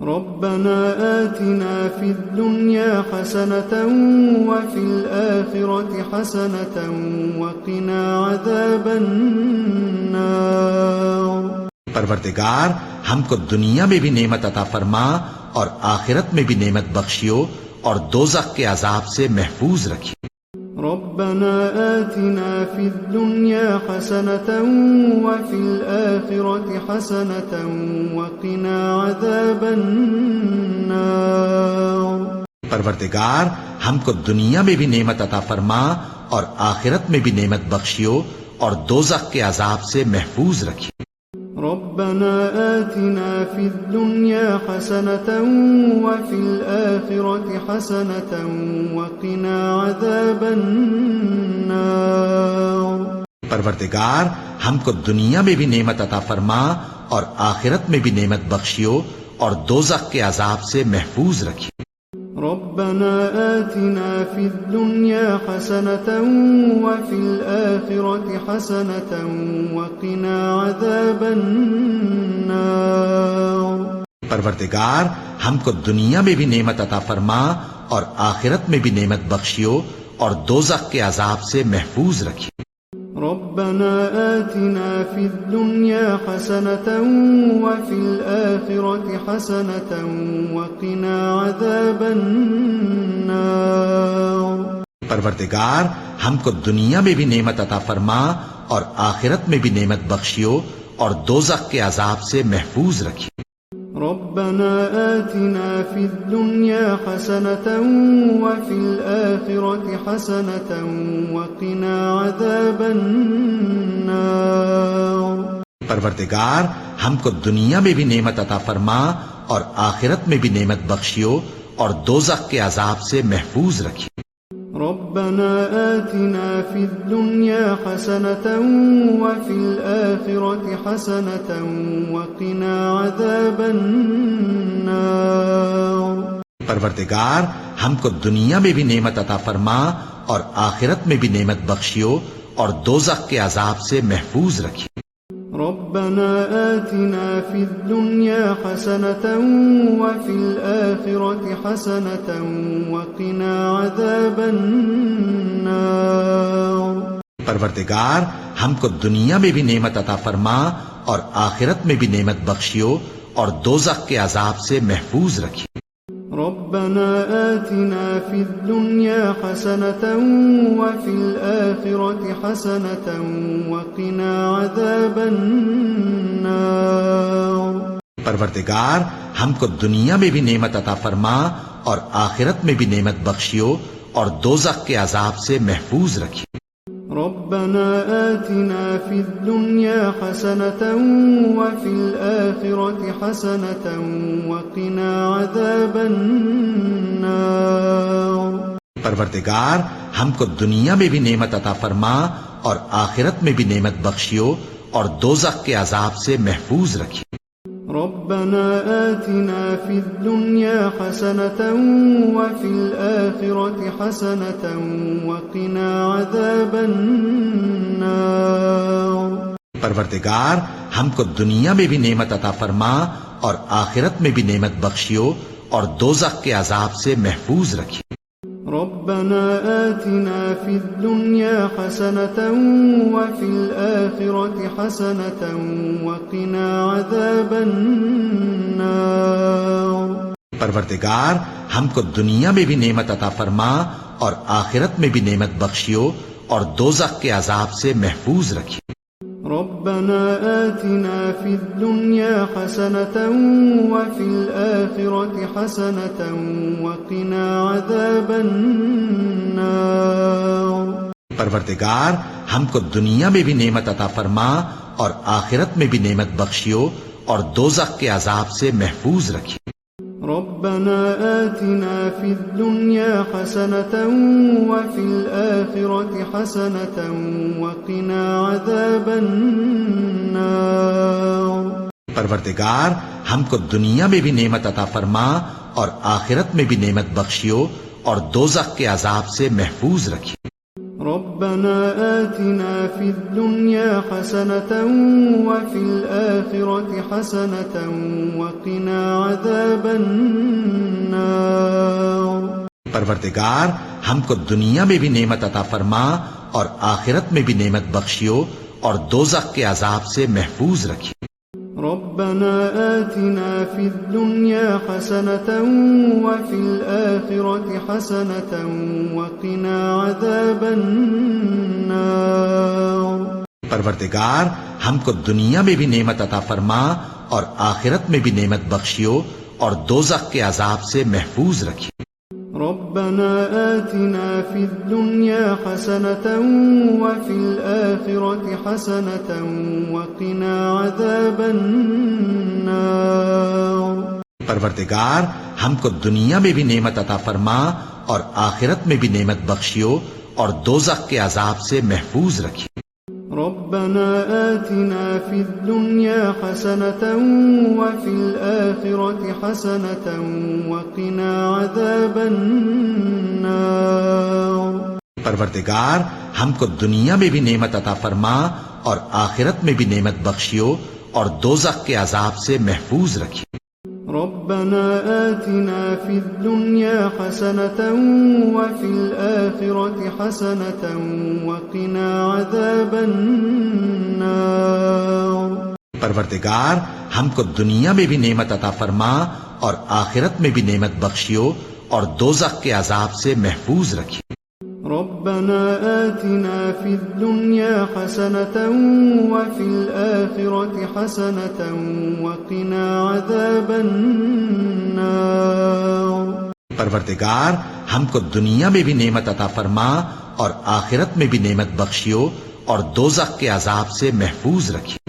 ربنا آتنا في الدنيا حسنة وفي الآخرة حسنة وقنا عذاب النار۔ پروردگار ہم کو دنیا میں بھی نعمت عطا فرما اور آخرت میں بھی نعمت بخشیو اور دوزخ کے عذاب سے محفوظ رکھیو۔ ربنا آتنا في الدنيا حسنة وفي الآخرة حسنة وقنا عذاب النار۔ پروردگار ہم کو دنیا میں بھی نعمت عطا فرما اور آخرت میں بھی نعمت بخشیو اور دوزخ کے عذاب سے محفوظ رکھیو۔ ربنا آتنا في الدنيا حسنة وفي الآخرة حسنة وقنا عذاب النار۔ پروردگار ہم کو دنیا میں بھی نعمت عطا فرما اور آخرت میں بھی نعمت بخشیو اور دوزخ کے عذاب سے محفوظ رکھیو۔ ربنا آتنا في الدنيا حسنة وفي الآخرة حسنة وقنا عذاب النار۔ پروردگار ہم کو دنیا میں بھی نعمت عطا فرما اور آخرت میں بھی نعمت بخشیو اور دوزخ کے عذاب سے محفوظ رکھیو۔ ربنا آتنا في الدنيا حسنة وفي الآخرة حسنة وقنا عذاب النار۔ پروردگار ہم کو دنیا میں بھی نعمت عطا فرما اور آخرت میں بھی نعمت بخشیو اور دوزخ کے عذاب سے محفوظ رکھیو۔ ربنا آتنا في الدنيا حسنة وفي الآخرة حسنة وقنا عذاب النار۔ پروردگار ہم کو دنیا میں بھی نعمت عطا فرما اور آخرت میں بھی نعمت بخشیو اور دوزخ کے عذاب سے محفوظ رکھیو۔ ربنا آتنا في الدنيا حسنة وفي الآخرة حسنة وقنا عذاب النار۔ پروردگار ہم کو دنیا میں بھی نعمت عطا فرما اور آخرت میں بھی نعمت بخشیو اور دوزخ کے عذاب سے محفوظ رکھیو۔ ربنا آتنا في الدنيا حسنة وفي الآخرة حسنة وقنا عذاب النار۔ پروردگار ہم کو دنیا میں بھی نعمت عطا فرما اور آخرت میں بھی نعمت بخشیو اور دوزخ کے عذاب سے محفوظ رکھیو۔ ربنا آتنا في الدنيا حسنة وفي الآخرة حسنة وقنا عذاب النار۔ پروردگار ہم کو دنیا میں بھی نعمت عطا فرما اور آخرت میں بھی نعمت بخشیو اور دوزخ کے عذاب سے محفوظ رکھیو۔ ربنا آتنا في الدنيا حسنة وفي الآخرة حسنة وقنا عذاب النار۔ پروردگار ہم کو دنیا میں بھی نعمت عطا فرما اور آخرت میں بھی نعمت بخشیو اور دوزخ کے عذاب سے محفوظ رکھیو۔ ربنا آتنا في الدنيا حسنة وفي الآخرة حسنة وقنا عذاب النار۔ پروردگار ہم کو دنیا میں بھی نعمت عطا فرما اور آخرت میں بھی نعمت بخشیو اور دوزخ کے عذاب سے محفوظ رکھیو۔ ربنا آتنا في الدنيا حسنة وفي الآخرة حسنة وقنا عذاب النار۔ پروردگار ہم کو دنیا میں بھی نعمت عطا فرما اور آخرت میں بھی نعمت بخشیو اور دوزخ کے عذاب سے محفوظ رکھیو۔ ربنا آتنا في الدنيا حسنة وفي الآخرة حسنة وقنا عذاب النار۔ پروردگار ہم کو دنیا میں بھی نعمت عطا فرما اور آخرت میں بھی نعمت بخشیو اور دوزخ کے عذاب سے محفوظ رکھیو۔ ربنا آتنا في الدنيا حسنة وفي الآخرة حسنة وقنا عذاب النار۔ پروردگار ہم کو دنیا میں بھی نعمت عطا فرما اور آخرت میں بھی نعمت بخشیو اور دوزخ کے عذاب سے محفوظ رکھیو۔ ربنا آتنا في الدنيا حسنة وفي الآخرة حسنة وقنا عذاب النار. پروردگار ہم کو دنیا میں بھی نعمت عطا فرما اور آخرت میں بھی نعمت بخشیو اور دوزخ کے عذاب سے محفوظ رکھیو. ربنا آتنا في الدنيا حسنة وفي الآخرة حسنة وقنا عذاب النار. پروردگار ہم کو دنیا میں بھی نعمت عطا فرما اور آخرت میں بھی نعمت بخشیو اور دوزخ کے عذاب سے محفوظ رکھیو. ربنا آتنا في الدنيا حسنة وفي الآخرة حسنة وقنا عذاب النار. پروردگار ہم کو دنیا میں بھی نعمت عطا فرما اور آخرت میں بھی نعمت بخشیو اور دوزخ کے عذاب سے محفوظ رکھیو. ربنا آتنا في الدنيا حسنة وفي الآخرة حسنة وقنا عذاب النار. پروردگار ہم کو دنیا میں بھی نعمت عطا فرما اور آخرت میں بھی نعمت بخشیو اور دوزخ کے عذاب سے محفوظ رکھیو. ربنا آتنا في الدنيا حسنة وفي الآخرة حسنة وقنا عذاب النار. پروردگار ہم کو دنیا میں بھی نعمت عطا فرما اور آخرت میں بھی نعمت بخشیو اور دوزخ کے عذاب سے محفوظ رکھیو. ربنا آتنا في الدنيا حسنة وفي الآخرة حسنة وقنا عذاب النار. پروردگار ہم کو دنیا میں بھی نعمت عطا فرما اور آخرت میں بھی نعمت بخشیو اور دوزخ کے عذاب سے محفوظ رکھیو.